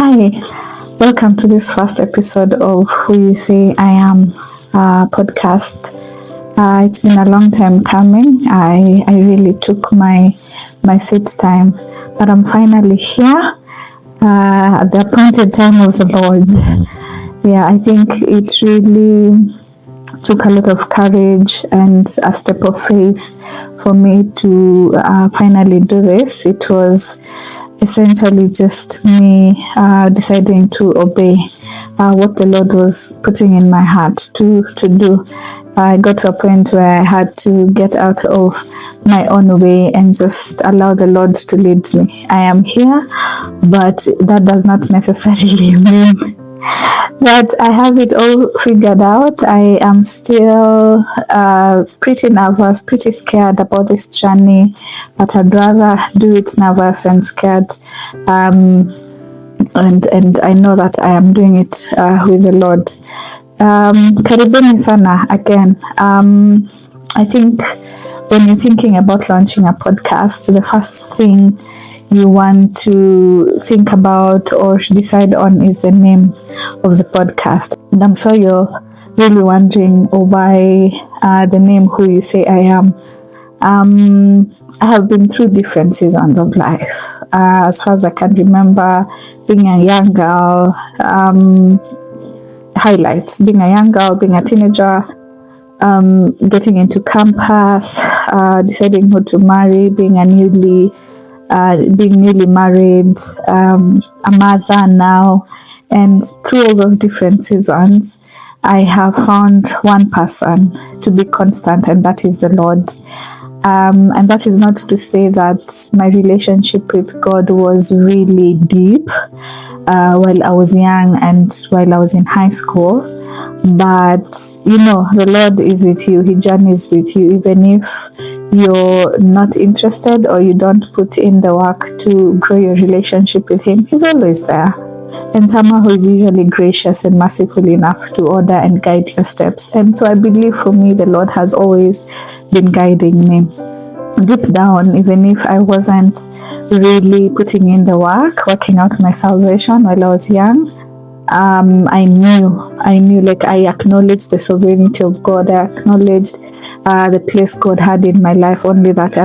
Hi, welcome to this first episode of Who You Say I Am podcast. It's been a long time coming. I really took my sweet time, but I'm finally here at the appointed time of the Lord. Yeah, I think it really took a lot of courage and a step of faith for me to finally do this. It was essentially just me deciding to obey what the Lord was putting in my heart to do. I got to a point where I had to get out of my own way and just allow the Lord to lead me. I am here, but that does not necessarily mean that I have it all figured out. I am still pretty nervous, pretty scared about this journey, but I'd rather do it nervous and scared. And I know that I am doing it with the Lord. Karibuni sana again. I think when you're thinking about launching a podcast, the first thing you want to think about or decide on is the name of the podcast. And I'm sure you're really wondering why the name Who You Say I Am. I have been through different seasons of life. As far as I can remember, being a young girl, highlights, being a young girl, being a teenager, getting into campus, deciding who to marry, being newly married, a mother now, and through all those different seasons, I have found one person to be constant, and that is the Lord. And that is not to say that my relationship with God was really deep while I was young and while I was in high school. But the Lord is with you. He journeys with you, even if you're not interested or you don't put in the work to grow your relationship with Him. He's always there, and someone who is usually gracious and merciful enough to order and guide your steps. And so I believe for me, the Lord has always been guiding me deep down, even if I wasn't really putting in the work, working out my salvation while I was young. I knew, like, I acknowledged the sovereignty of God. I acknowledged the place God had in my life, only that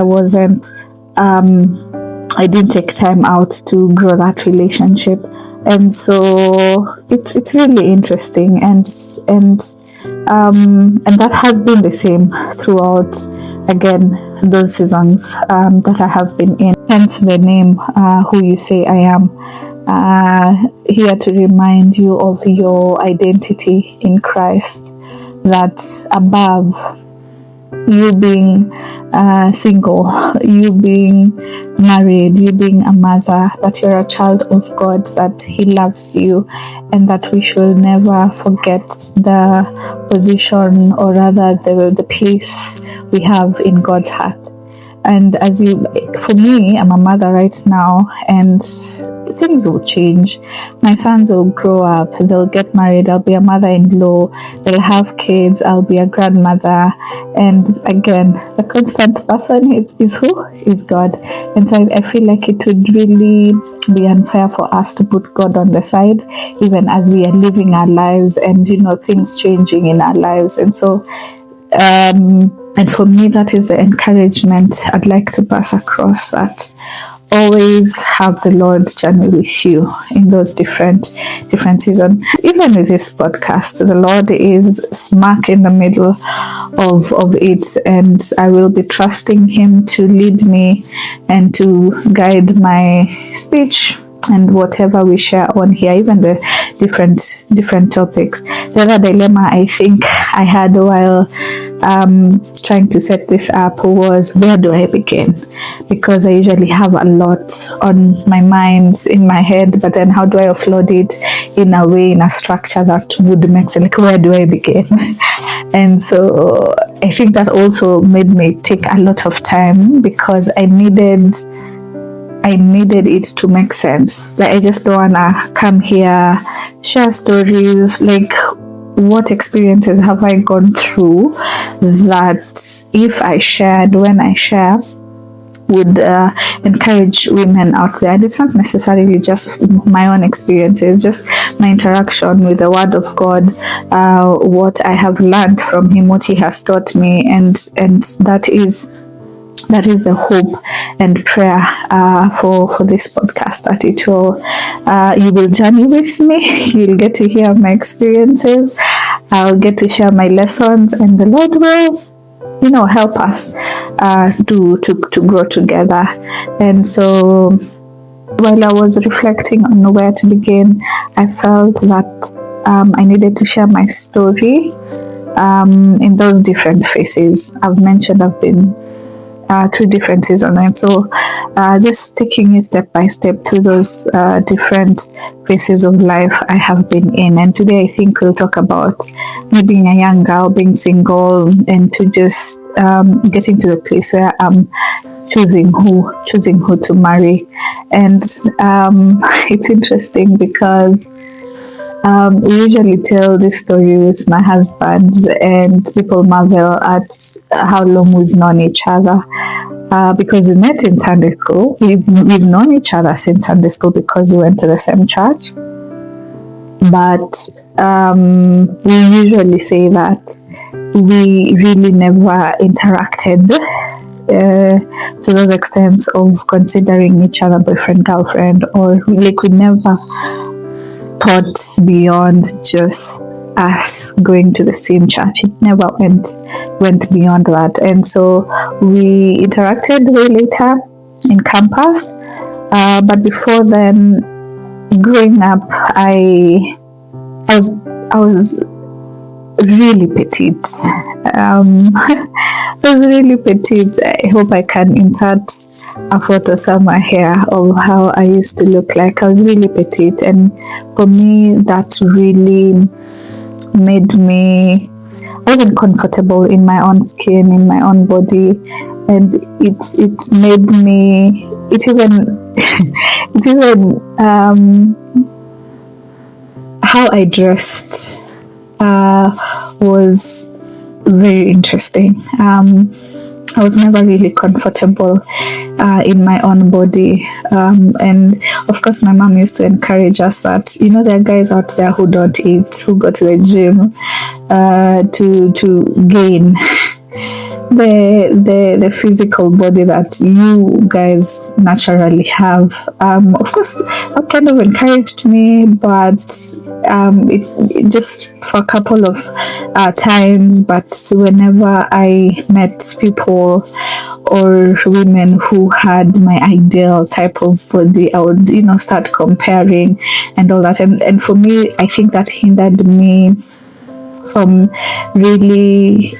I didn't take time out to grow that relationship. And so it's really interesting, and that has been the same throughout, again, those seasons that I have been in. Hence the name Who You Say I Am. Here to remind you of your identity in Christ, that above you being single, you being married, you being a mother, that you're a child of God, that He loves you, and that we should never forget the position, or rather the place we have in God's heart. And for me, I'm a mother right now, and things will change. My sons will grow up, they'll get married, I'll be a mother-in-law, they'll have kids, I'll be a grandmother. And again, the constant person is who? Is God. And so I feel like it would really be unfair for us to put God on the side, even as we are living our lives and things changing in our lives. And so and for me, that is the encouragement I'd like to pass across, that always have the Lord journey with you in those different seasons. Even with this podcast, the Lord is smack in the middle of it, and I will be trusting Him to lead me and to guide my speech and whatever we share on here, even the different topics. The other dilemma I think I had while trying to set this up was, where do I begin? Because I usually have a lot on my mind, in my head, but then how do I offload it in a way, in a structure that would make sense? Like, where do I begin? And so I think that also made me take a lot of time, because I needed it to make sense. Like, I just don't wanna come here, share stories, like, what experiences have I gone through that if I shared, when I share, would encourage women out there. And it's not necessarily just my own experiences, just my interaction with the Word of God, what I have learned from Him, what He has taught me, and that is the hope and prayer for this podcast, that it will you will journey with me. You'll get to hear my experiences. I'll get to share my lessons, and the Lord will, help us to grow together. And so, while I was reflecting on where to begin, I felt that I needed to share my story in those different phases. I've mentioned I've been through different seasons, and so just taking it step by step through those different phases of life I have been in. And today I think we'll talk about me being a young girl, being single, and to just getting to the place where I'm choosing who to marry. And it's interesting because we usually tell this story with my husband, and people marvel at how long we've known each other, because we met in Sunday school. We've known each other since Sunday school because we went to the same church. But we usually say that we really never interacted to those extents of considering each other boyfriend, girlfriend, or like we never thought beyond just us going to the same church. It never went beyond that. And so we interacted way later in campus, but before then, growing up, I was really petite. I was really petite. I hope I can insert a photo somewhere here of how I used to look like. I was really petite, and for me that really made me, I wasn't comfortable in my own skin, in my own body, and it made me, it even how I dressed was very interesting. I was never really comfortable in my own body, and of course my mom used to encourage us that there are guys out there who don't eat, who go to the gym to gain the physical body that you guys naturally have. Of course that kind of encouraged me, but it just for a couple of times. But whenever I met people or women who had my ideal type of body, I would start comparing and all that, and for me, I think that hindered me from really,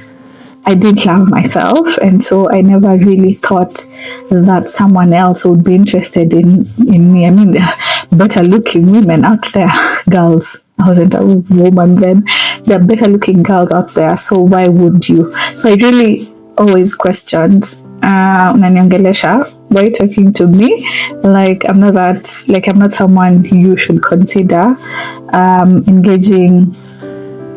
I didn't love myself, and so I never really thought that someone else would be interested in me. I mean, there are better looking women out there, girls. I wasn't a woman then. There are better looking girls out there, so why would you? So I really always questioned, unaniongelesha, why are you talking to me? Like I'm not someone you should consider engaging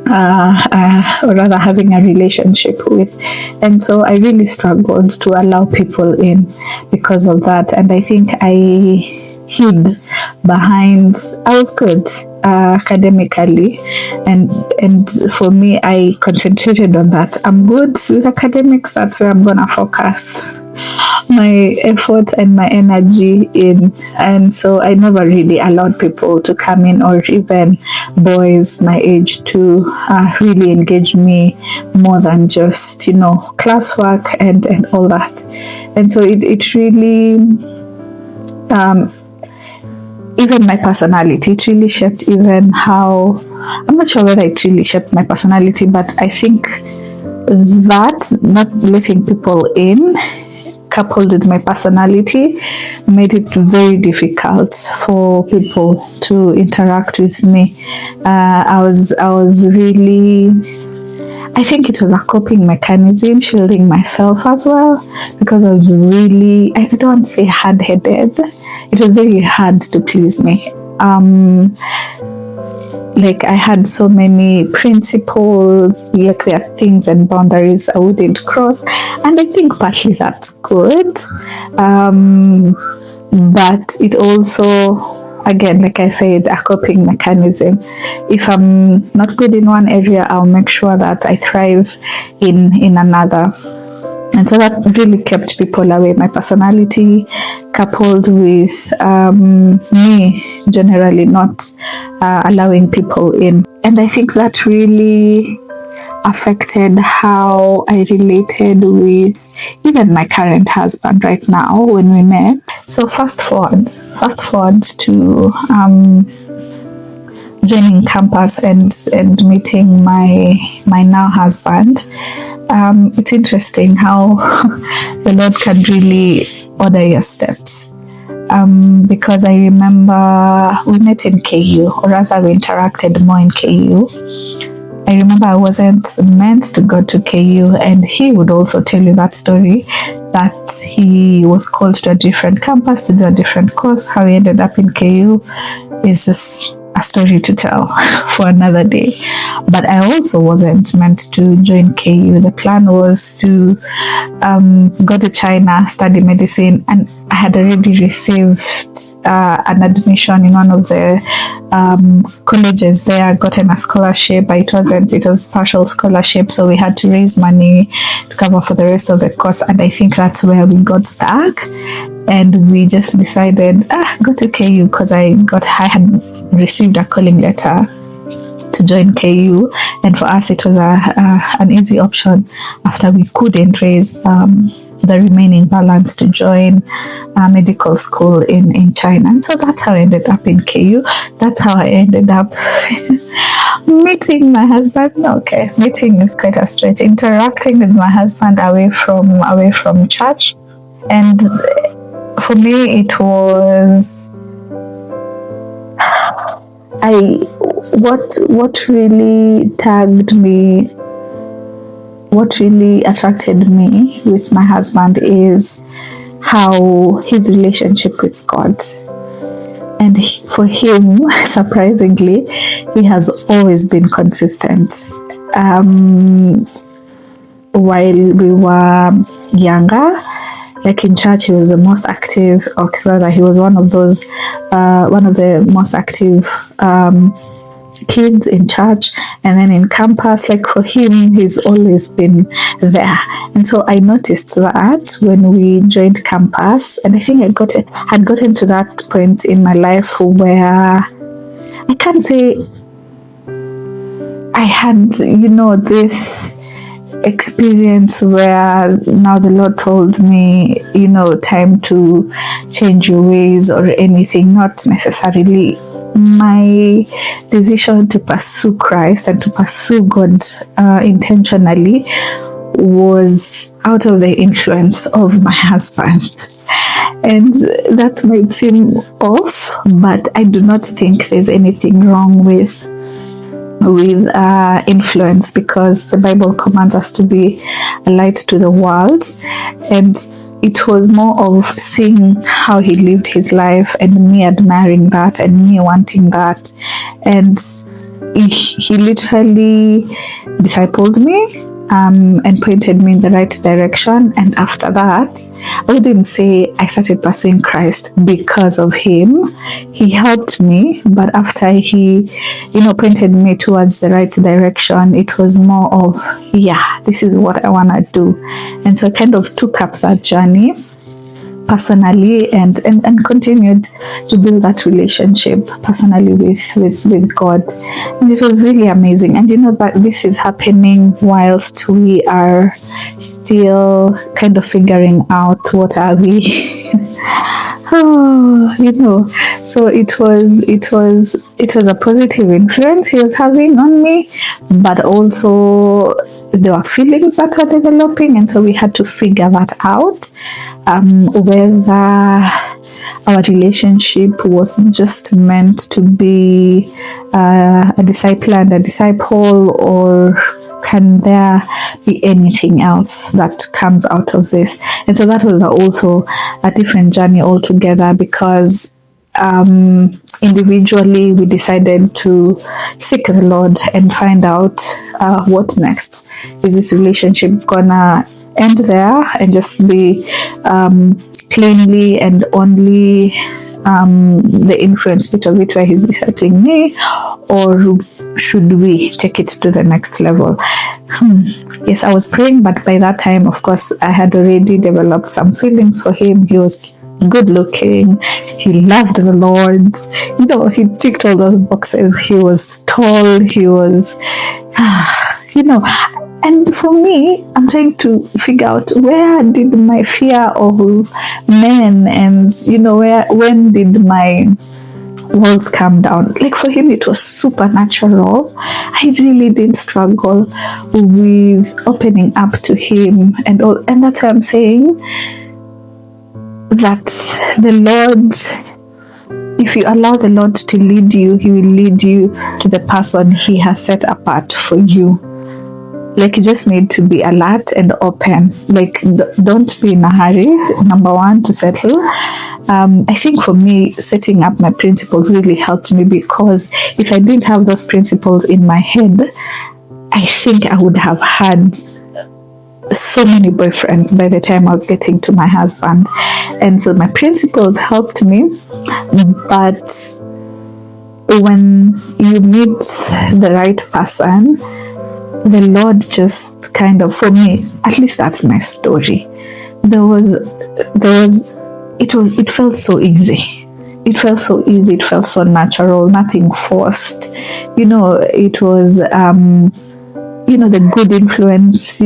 or rather having a relationship with. And so I really struggled to allow people in because of that. And I think I hid behind, I was good academically, and for me, I concentrated on that. I'm good with academics, that's where I'm gonna focus my effort and my energy in. And so I never really allowed people to come in, or even boys my age, to really engage me more than just classwork and all that. And so it really even my personality, it really shaped even how, I'm not sure whether it really shaped my personality, but I think that not letting people in, coupled with my personality, made it very difficult for people to interact with me. I was really, I think it was a coping mechanism, shielding myself as well, because I was really, I don't say hard-headed, it was very hard to please me. like I had so many principles, like there are things and boundaries I wouldn't cross, and I think partly that's good, but it also, again, like I said, a coping mechanism. If I'm not good in one area, I'll make sure that I thrive in another. And so that really kept people away. My personality, coupled with me generally not allowing people in. And I think that really affected how I related with even my current husband right now when we met. So fast forward to joining campus and meeting my now husband. It's interesting how the Lord can really order your steps. Because I remember we met in KU, or rather we interacted more in KU. I remember I wasn't meant to go to KU, and he would also tell you that story, that he was called to a different campus to do a different course. How he ended up in KU is just a story to tell for another day. But I also wasn't meant to join KU. The plan was to go to China, study medicine, and I had already received an admission in one of the colleges there, gotten a scholarship, but it was partial scholarship, so we had to raise money to cover for the rest of the course, and I think that's where we got stuck. And we just decided, go to KU, because I had received a calling letter to join KU, and for us it was an easy option after we couldn't raise the remaining balance to join medical school in China. And so that's how I ended up in KU. That's how I ended up meeting my husband. Okay, meeting is quite a stretch. Interacting with my husband away from church. And for me it was what really tagged me, what really attracted me with my husband is how his relationship with God. And for him, surprisingly, he has always been consistent. While we were younger, like in church, he was the most active, or rather, he was one of the most active kids in church. And then in campus, like for him, he's always been there. And so I noticed that when we joined campus, and I think I had gotten to that point in my life where I can't say I had, this experience where now the Lord told me, time to change your ways or anything. Not necessarily. My decision to pursue Christ and to pursue God intentionally was out of the influence of my husband. And that might seem off, but I do not think there's anything wrong with influence, because the Bible commands us to be a light to the world. And it was more of seeing how he lived his life and me admiring that and me wanting that. And he literally discipled me and pointed me in the right direction. And after that, I wouldn't say I started pursuing Christ because of him. He helped me, but after he, pointed me towards the right direction, it was more of, this is what I want to do. And so I kind of took up that journey personally and continued to build that relationship personally with God. And it was really amazing. And that this is happening whilst we are still kind of figuring out what are we. So it was a positive influence he was having on me, but also there were feelings that were developing, and so we had to figure that out, whether our relationship was just meant to be a discipler and a disciple, or can there be anything else that comes out of this? And so that was also a different journey altogether, because individually we decided to seek the Lord and find out what next. Is this relationship gonna end there and just be plainly and only the influence bit of it where he's discipling me, or should we take it to the next level? Yes, I was praying, but by that time, of course, I had already developed some feelings for him. He was good looking, he loved the Lord, he ticked all those boxes. He was tall, he was and for me, I'm trying to figure out, where did my fear of men and when did my walls come down? Like, for him it was supernatural. I really didn't struggle with opening up to him and all, and that's why I'm saying that the Lord, if you allow the Lord to lead you, he will lead you to the person he has set apart for you. Like, you just need to be alert and open. Like, don't be in a hurry, number one, to settle. I think for me, setting up my principles really helped me, because if I didn't have those principles in my head, I think I would have had so many boyfriends by the time I was getting to my husband. And so my principles helped me, but when you meet the right person, the Lord just kind of, for me, at least that's my story. It felt so easy. It felt so easy. It felt so natural. Nothing forced. It was, the good influence.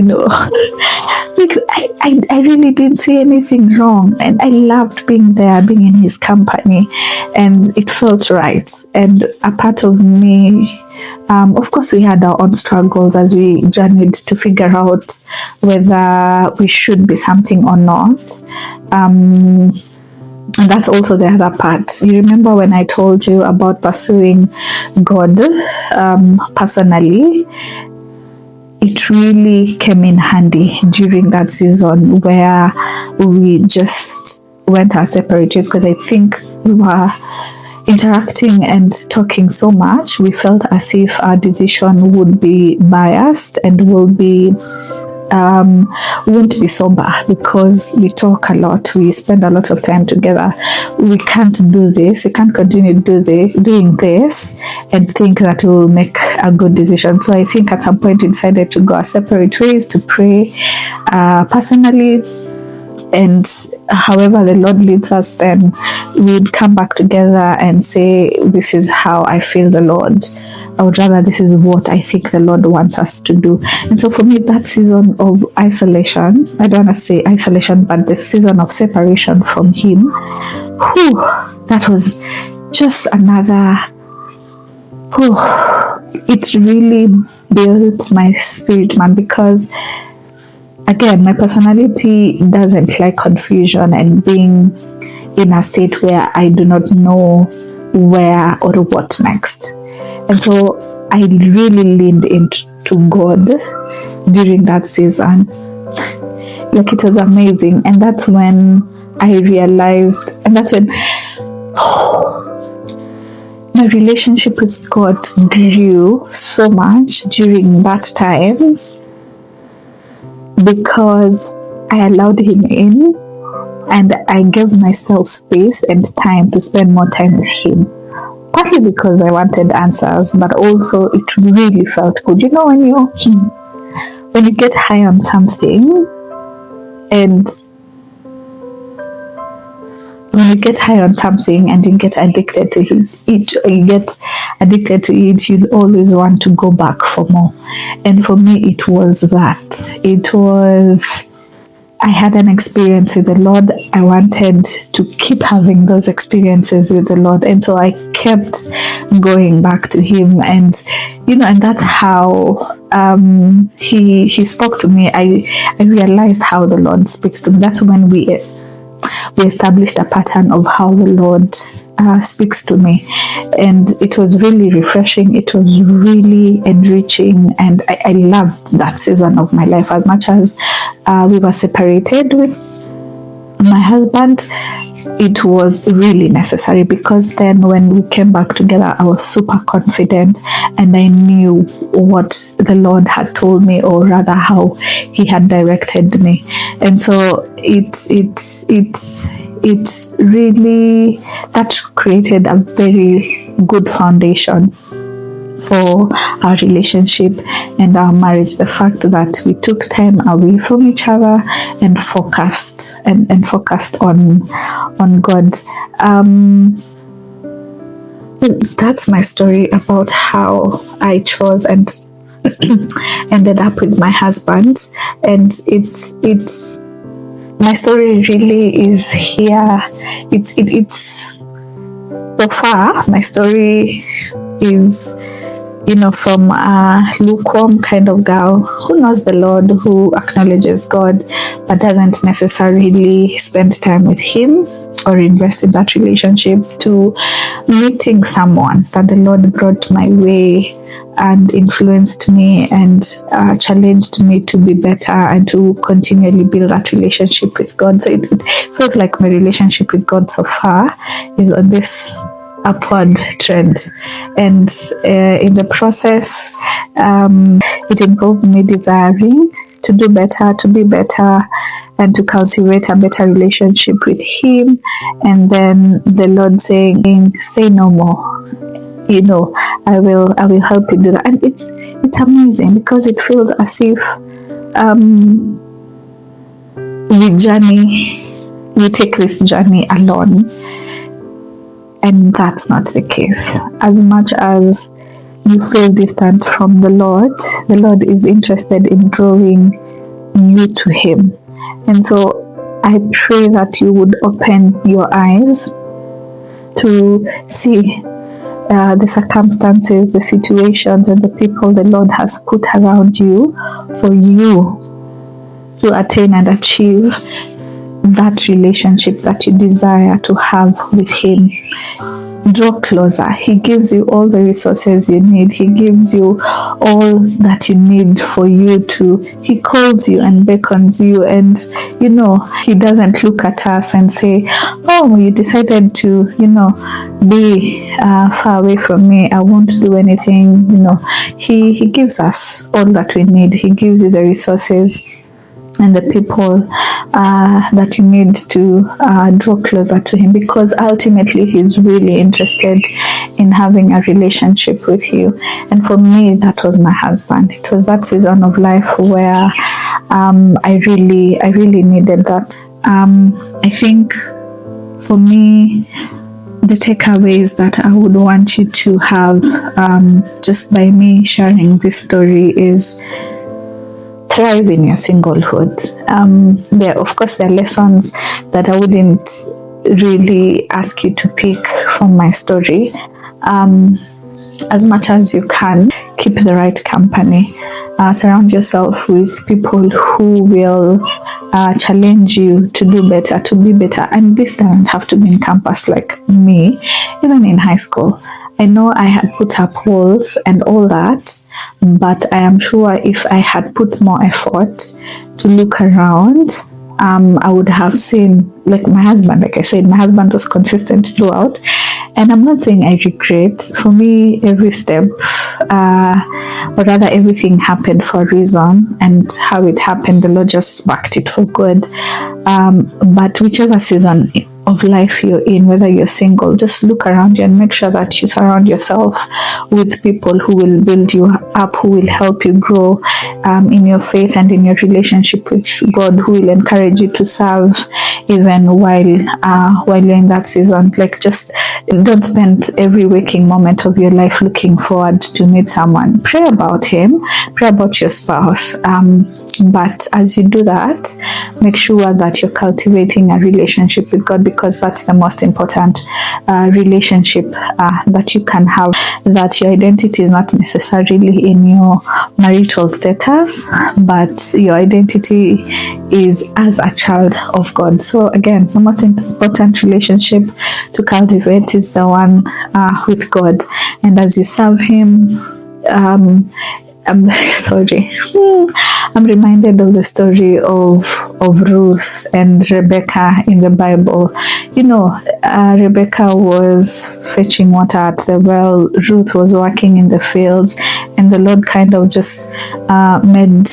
Like, I really didn't see anything wrong, and I loved being there, being in his company, and it felt right. And a part of me. Of course, we had our own struggles as we journeyed to figure out whether we should be something or not. And that's also the other part. You remember when I told you about pursuing God personally? It really came in handy during that season where we just went our separate ways, because I think we were interacting and talking so much, we felt as if our decision would be biased and won't be sober, because we talk a lot, we spend a lot of time together. We can't do this, we can't continue doing this and think that we will make a good decision. So I think at some point we decided to go our separate ways, to pray personally, and however the Lord leads us, then we'd come back together and say, this is how I feel the Lord, or rather, this is what I think the Lord wants us to do. And so for me, that season of isolation, I don't want to say isolation, but the season of separation from him, that was just another, it really built my spirit, man, because again, my personality doesn't like confusion and being in a state where I do not know where or what next. And so I really leaned into God during that season. Like, it was amazing. And that's when I realized, and that's when my relationship with God grew so much during that time, because I allowed him in and I gave myself space and time to spend more time with him. Partly because I wanted answers, but also it really felt good. When you get high on something, and when you get high on something and you get addicted to it, you always want to go back for more. And for me, it was that. I had an experience with the Lord. I wanted to keep having those experiences with the Lord. And so I kept going back to him. And, and that's how he spoke to me. I realized how the Lord speaks to me. That's when we established a pattern of how the Lord speaks to me, and it was really refreshing. It was really enriching, and I loved that season of my life. As much as we were separated with my husband, it was really necessary, because then when we came back together, I was super confident and I knew what the Lord had told me, or rather how He had directed me. And so it's really, that created a very good foundation for our relationship and our marriage. The fact that we took time away from each other and focused on God. That's my story about how I chose and ended up with my husband. And it's my story really is here. It's so far my story is, from a lukewarm kind of girl who knows the Lord, who acknowledges God, but doesn't necessarily spend time with Him or invest in that relationship, to meeting someone that the Lord brought my way and influenced me and challenged me to be better and to continually build that relationship with God. So it feels like my relationship with God so far is on this upward trend, and in the process it involved me desiring to do better, to be better, and to cultivate a better relationship with Him. And then the Lord saying, say no more, I will help you do that. And it's amazing, because it feels as if we take this journey alone. And that's not the case. As much as you feel distant from the Lord is interested in drawing you to Him. And so I pray that you would open your eyes to see the circumstances, the situations, and the people the Lord has put around you for you to attain and achieve that relationship that you desire to have with Him. Draw closer. He gives you all the resources you need. He gives you all that you need for you to. He calls you and beckons you, and He doesn't look at us and say, "Oh, you decided to, be far away from me. I won't do anything." He gives us all that we need. He gives you the resources and the people that you need to draw closer to Him, because ultimately He's really interested in having a relationship with you. And for me, that was my husband. It was that season of life where I really needed that. I think for me, the takeaways that I would want you to have just by me sharing this story is: thrive in your singlehood. There are lessons that I wouldn't really ask you to pick from my story. As much as you can, keep the right company. Surround yourself with people who will challenge you to do better, to be better. And this doesn't have to be in campus like me. Even in high school, I know I had put up walls and all that, but I am sure if I had put more effort to look around, I would have seen, like my husband, like I said, my husband was consistent throughout. And I'm not saying I regret. For me, every step, or rather everything happened for a reason, and how it happened, the Lord just backed it for good. But whichever season of life you're in, whether you're single, just look around you and make sure that you surround yourself with people who will build you up, who will help you grow in your faith and in your relationship with God, who will encourage you to serve even while you're in that season. Like, just don't spend every waking moment of your life looking forward to meet someone. Pray about him, pray about your spouse, but as you do that, make sure that you're cultivating a relationship with God, because that's the most important relationship that you can have. That your identity is not necessarily in your marital status, but your identity is as a child of God. So again, the most important relationship to cultivate is the one with God. And as you serve Him, I'm sorry. I'm reminded of the story of Ruth and Rebecca in the Bible. Rebecca was fetching water at the well. Ruth was working in the fields, and the Lord kind of just made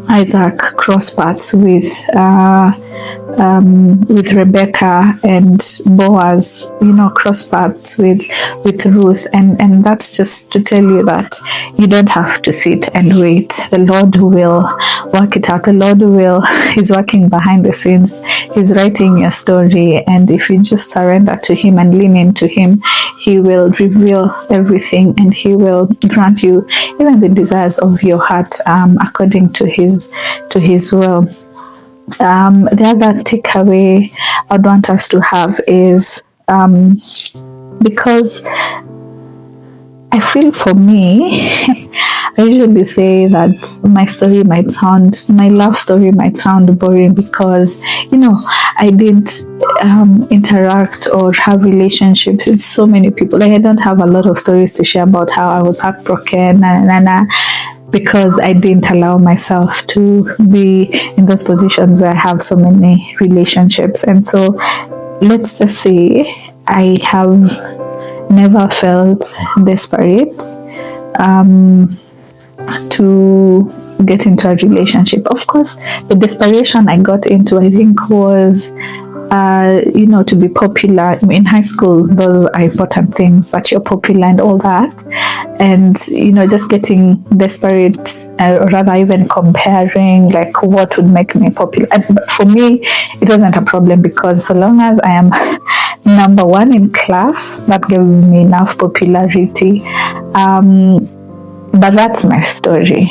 Isaac cross paths with Rebecca, and Boaz, cross paths with Ruth, and that's just to tell you that you don't have to sit and wait. The Lord will work it out. The Lord He's working behind the scenes. He's writing your story, and if you just surrender to Him and lean into Him, He will reveal everything, and He will grant you even the desires of your heart, according to His will. The other takeaway I'd want us to have is, because I feel for me, I usually say that my love story might sound boring because, I didn't interact or have relationships with so many people. Like, I don't have a lot of stories to share about how I was heartbroken, because I didn't allow myself to be in those positions where I have so many relationships. And so let's just say I have never felt desperate to get into a relationship. Of course, the desperation I got into, I think, was to be popular. In high school, those are important things, that you're popular and all that. And, just getting desperate, or rather even comparing, like, what would make me popular. But for me, it wasn't a problem, because so long as I am number one in class, that gave me enough popularity. But that's my story.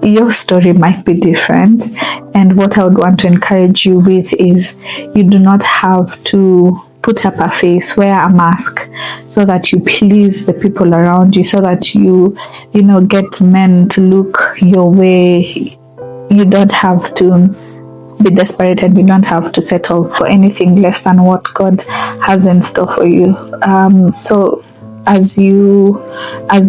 Your story might be different, and what I would want to encourage you with is, you do not have to put up a face, wear a mask, so that you please the people around you, so that you get men to look your way. You don't have to be desperate, and you don't have to settle for anything less than what God has in store for you. So as you are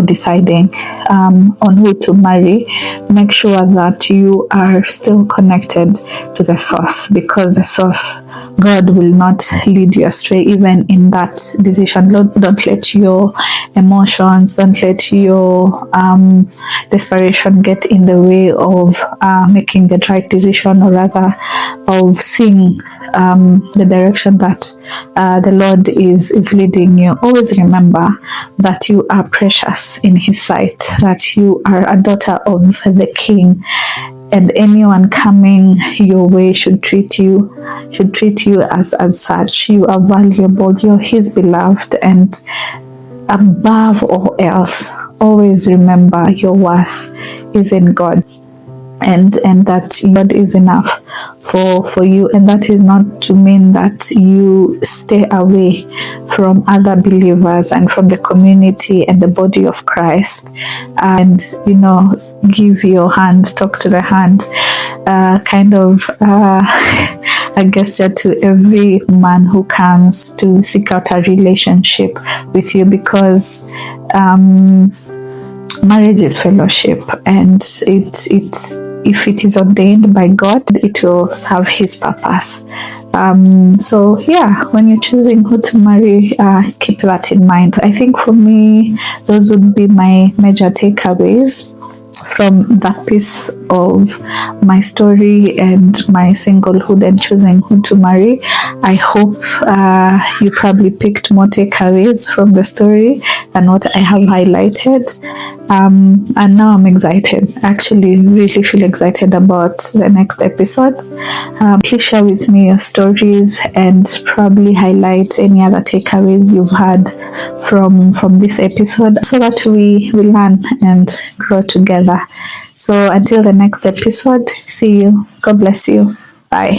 deciding on who to marry, make sure that you are still connected to the source, because the source, God, will not lead you astray even in that decision. Don't let your emotions, don't let your desperation get in the way of making the right decision, or rather of seeing the direction that the Lord is leading you. Always remember that you are precious in His sight, that you are a daughter of the King, and anyone coming your way should treat you as such. You are valuable. You're His beloved, and above all else, always remember your worth is in God. And that God is enough for you, and that is not to mean that you stay away from other believers and from the community and the body of Christ, and give your hand, talk to the hand, kind of a gesture to every man who comes to seek out a relationship with you, because marriage is fellowship, and if it is ordained by God, it will serve His purpose. So yeah, when you're choosing who to marry, keep that in mind. I think for me, those would be my major takeaways from that piece of my story and my singlehood and choosing who to marry. I hope you probably picked more takeaways from the story than what I have highlighted. And now I'm excited. Actually, really feel excited about the next episodes. Please share with me your stories and probably highlight any other takeaways you've had from this episode, so that we learn and grow together. So until the next episode, see you. God bless you. Bye.